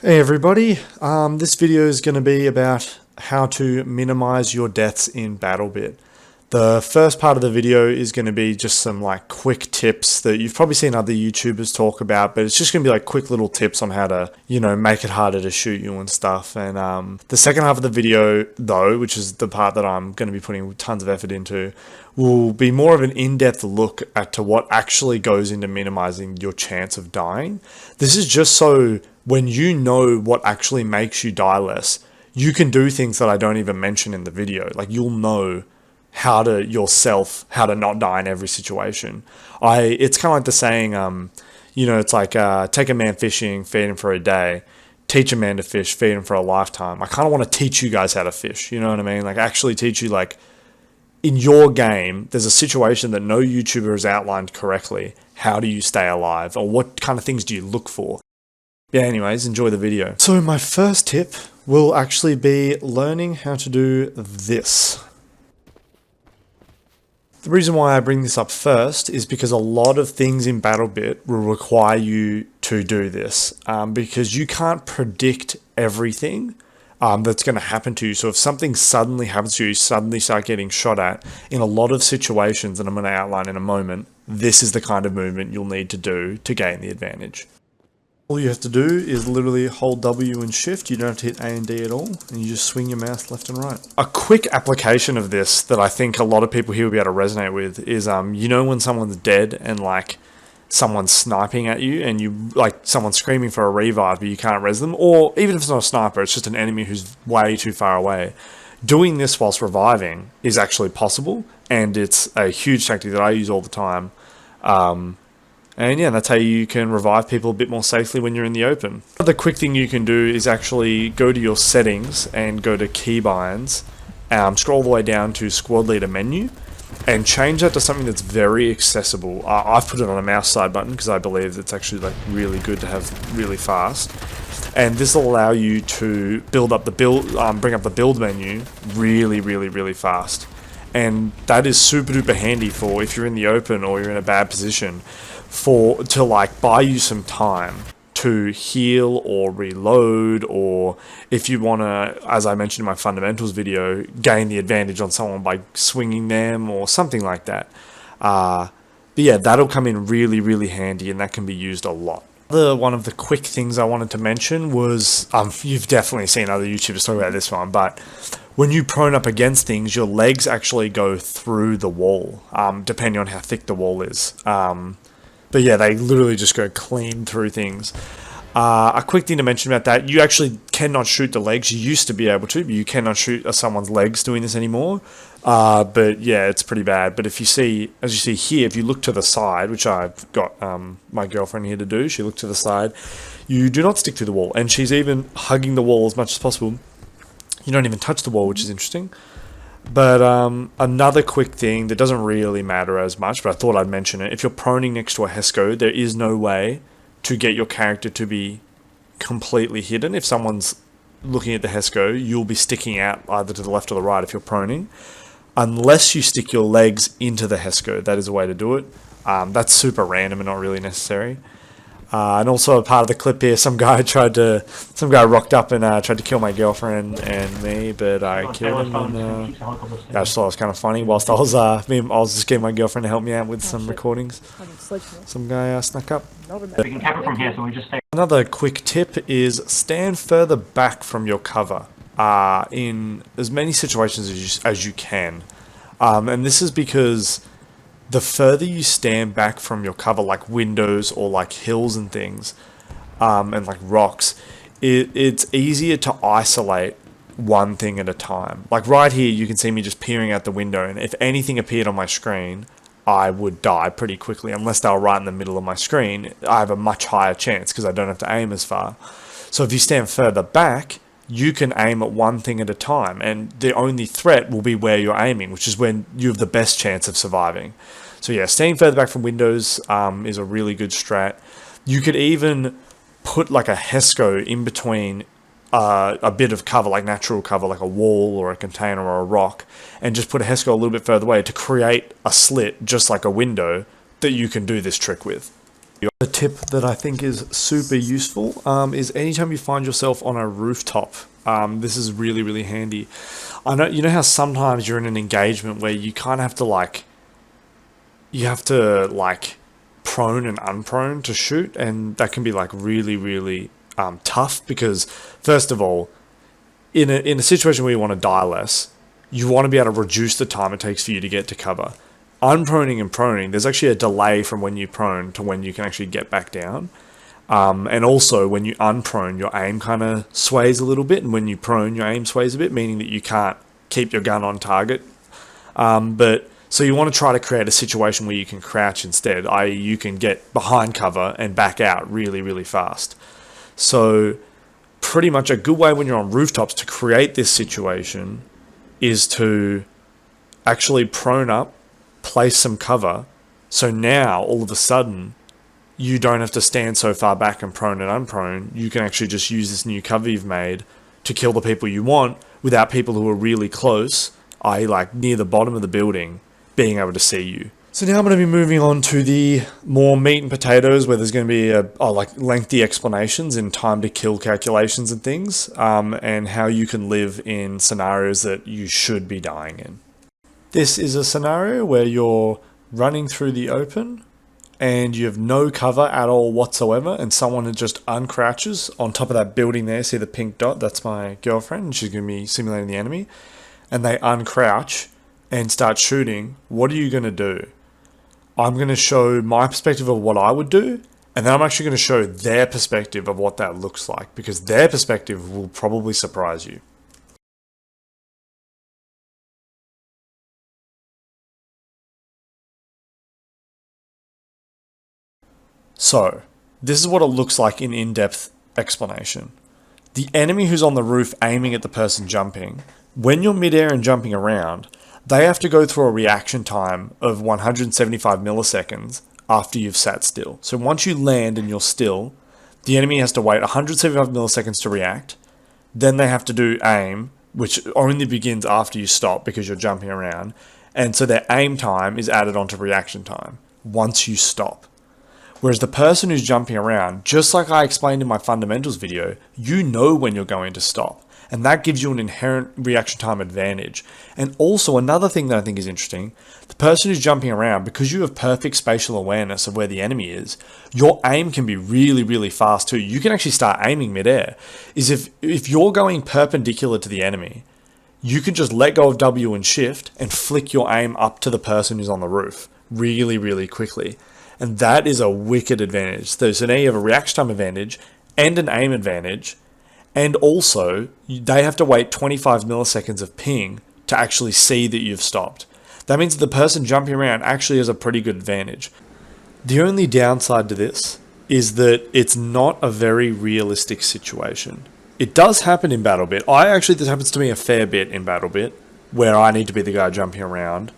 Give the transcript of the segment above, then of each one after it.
Hey everybody, this video is going to be about how to minimize your deaths in Battlebit. The first part of the video is going to be just some quick tips that you've probably seen other YouTubers talk about, but it's just going to be quick little tips on how to, make it harder to shoot you and stuff. And the second half of the video though, which is the part that I'm going to be putting tons of effort into, will be more of an in-depth look at to what actually goes into minimizing your chance of dying. This is just so when you know what actually makes you die less, you can do things that I don't even mention in the video. You'll know how to not die in every situation. It's kind of like the saying, it's take a man fishing, feed him for a day, teach a man to fish, feed him for a lifetime. I kind of want to teach you guys how to fish, you know what I mean? Actually teach you, in your game, there's a situation that no YouTuber has outlined correctly. How do you stay alive? Or what kind of things do you look for? Yeah, anyways, enjoy the video. So my first tip will actually be learning how to do this. The reason why I bring this up first is because a lot of things in Battlebit will require you to do this because you can't predict everything that's going to happen to you. So if something suddenly happens to you, you suddenly start getting shot at, in a lot of situations that I'm going to outline in a moment, this is the kind of movement you'll need to do to gain the advantage. All you have to do is literally hold W and shift. You don't have to hit A and D at all, and you just swing your mouse left and right. A quick application of this that I think a lot of people here will be able to resonate with is, when someone's dead and someone's sniping at you and you someone's screaming for a revive but you can't res them, or even if it's not a sniper, it's just an enemy who's way too far away. Doing this whilst reviving is actually possible, and it's a huge tactic that I use all the time. And yeah, that's how you can revive people a bit more safely when you're in the open. The quick thing you can do is actually go to your settings and go to keybinds, scroll all the way down to squad leader menu, and change that to something that's very accessible. I've put it on a mouse side button because I believe it's actually really good to have really fast. And this will allow you to bring up the build menu really fast. And that is super duper handy for if you're in the open or you're in a bad position, to buy you some time to heal or reload, or if you want to, as I mentioned in my fundamentals video, gain the advantage on someone by swinging them or something like that. But yeah, that'll come in really handy, and that can be used a lot. One of the quick things I wanted to mention was, you've definitely seen other YouTubers talk about this one, but when you prone up against things, your legs actually go through the wall, depending on how thick the wall is. But yeah, they literally just go clean through things. A quick thing to mention about that, you actually cannot shoot the legs. You used to be able to, but you cannot shoot someone's legs doing this anymore. But yeah, it's pretty bad. But if you see, as you see here, if you look to the side, which I've got my girlfriend here to do, she looked to the side, you do not stick to the wall. And she's even hugging the wall as much as possible. You don't even touch the wall, which is interesting. But another quick thing that doesn't really matter as much, but I thought I'd mention it. If you're proning next to a HESCO, there is no way to get your character to be completely hidden. If someone's looking at the HESCO, you'll be sticking out either to the left or the right if you're proning. Unless you stick your legs into the HESCO, that is a way to do it. That's super random and not really necessary. And also a part of the clip here, some guy rocked up and tried to kill my girlfriend and me, but I killed him, and I just thought it was kind of funny. Whilst I was just getting my girlfriend to help me out with some recordings, some guy snuck up. We can cover from here, so we just stay. Another quick tip is stand further back from your cover in as many situations as you can, and this is because the further you stand back from your cover, like windows or hills and things, and rocks, it's easier to isolate one thing at a time. Right here, you can see me just peering out the window, and if anything appeared on my screen, I would die pretty quickly. Unless they were right in the middle of my screen, I have a much higher chance because I don't have to aim as far. So if you stand further back, you can aim at one thing at a time, and the only threat will be where you're aiming, which is when you have the best chance of surviving. So yeah, staying further back from windows is a really good strat. You could even put a HESCO in between a bit of cover, natural cover, like a wall or a container or a rock, and just put a HESCO a little bit further away to create a slit, just like a window, that you can do this trick with. A tip that I think is super useful is anytime you find yourself on a rooftop. This is really, really handy. I know, you know how sometimes you're in an engagement where you kind of have to like prone and unprone to shoot, and that can be like really, really tough because first of all, in a situation where you want to die less, you want to be able to reduce the time it takes for you to get to cover. Unproning and proning, there's actually a delay from when you prone to when you can actually get back down. And also, when you unprone, your aim kind of sways a little bit, and when you prone, your aim sways a bit, meaning that you can't keep your gun on target. So you want to try to create a situation where you can crouch instead, i.e. you can get behind cover and back out really, really fast. So pretty much a good way when you're on rooftops to create this situation is to actually prone up, place some cover, so now all of a sudden you don't have to stand so far back and prone and unprone. You can actually just use this new cover you've made to kill the people you want without people who are really close, i.e. like near the bottom of the building, being able to see you. So now I'm going to be moving on to the more meat and potatoes, where there's going to be like lengthy explanations and time to kill calculations and things, and how you can live in scenarios that you should be dying in. This is a scenario where you're running through the open and you have no cover at all whatsoever, and someone just uncrouches on top of that building there. See the pink dot? That's my girlfriend, and she's going to be simulating the enemy. And they uncrouch and start shooting. What are you going to do? I'm going to show my perspective of what I would do, and then I'm actually going to show their perspective of what that looks like, because their perspective will probably surprise you. So, this is what it looks like in in-depth explanation. The enemy who's on the roof aiming at the person jumping, when you're midair and jumping around, they have to go through a reaction time of 175 milliseconds after you've sat still. So once you land and you're still, the enemy has to wait 175 milliseconds to react. Then they have to do aim, which only begins after you stop because you're jumping around. And so their aim time is added onto reaction time once you stop. Whereas the person who's jumping around, just like I explained in my fundamentals video, you know when you're going to stop. And that gives you an inherent reaction time advantage. And also another thing that I think is interesting, the person who's jumping around, because you have perfect spatial awareness of where the enemy is, your aim can be really, really fast too. You can actually start aiming midair. If you're going perpendicular to the enemy, you can just let go of W and shift and flick your aim up to the person who's on the roof really, really quickly. And that is a wicked advantage. So now you have a reaction time advantage and an aim advantage. And also, they have to wait 25 milliseconds of ping to actually see that you've stopped. That means that the person jumping around actually has a pretty good advantage. The only downside to this is that it's not a very realistic situation. It does happen in Battlebit. This happens to me a fair bit in Battlebit, where I need to be the guy jumping around.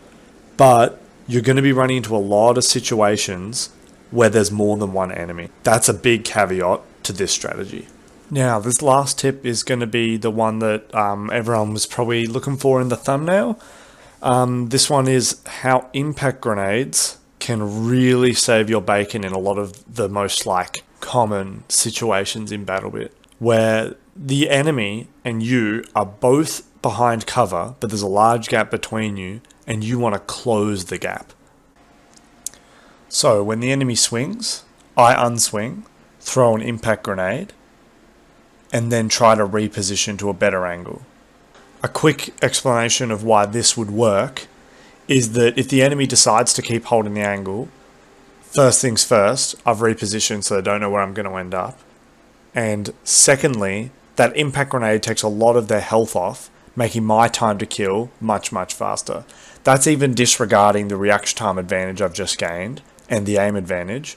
But you're going to be running into a lot of situations where there's more than one enemy. That's a big caveat to this strategy. Now, this last tip is going to be the one that everyone was probably looking for in the thumbnail. This one is how impact grenades can really save your bacon in a lot of the most common situations in Battlebit, where the enemy and you are both behind cover, but there's a large gap between you, and you want to close the gap. So when the enemy swings, I unswing, throw an impact grenade, and then try to reposition to a better angle. A quick explanation of why this would work is that if the enemy decides to keep holding the angle, first things first, I've repositioned so they don't know where I'm going to end up. And secondly, that impact grenade takes a lot of their health off, making my time to kill much, much faster. That's even disregarding the reaction time advantage I've just gained and the aim advantage.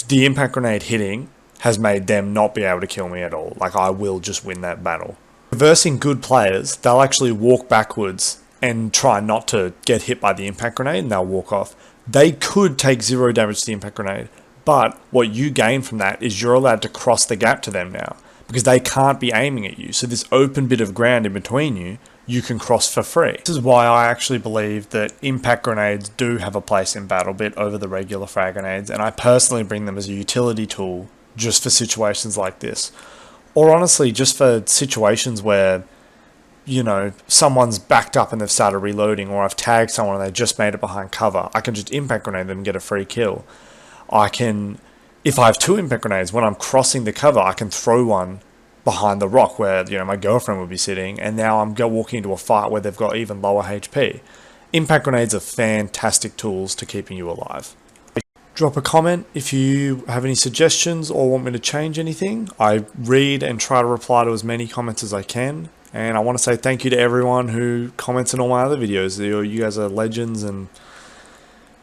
The impact grenade hitting has made them not be able to kill me at all. I will just win that battle. Reversing good players, they'll actually walk backwards and try not to get hit by the impact grenade, and they'll walk off. They could take 0 damage to the impact grenade, but what you gain from that is you're allowed to cross the gap to them now, because they can't be aiming at you. So this open bit of ground in between you, you can cross for free. This is why I actually believe that impact grenades do have a place in Battlebit over the regular frag grenades, and I personally bring them as a utility tool just for situations like this. Or honestly, just for situations where, you know, someone's backed up and they've started reloading, or I've tagged someone and they just made it behind cover. I can just impact grenade them and get a free kill. I can, if I have 2 impact grenades, when I'm crossing the cover, I can throw one behind the rock where, you know, my girlfriend would be sitting, and now I'm walking into a fight where they've got even lower HP. Impact grenades are fantastic tools to keeping you alive. Drop a comment if you have any suggestions or want me to change anything. I read and try to reply to as many comments as I can. And I want to say thank you to everyone who comments in all my other videos. You guys are legends, and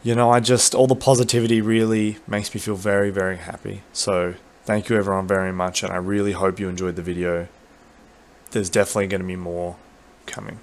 you know, all the positivity really makes me feel very, very happy. So thank you everyone very much, and I really hope you enjoyed the video. There's definitely going to be more coming.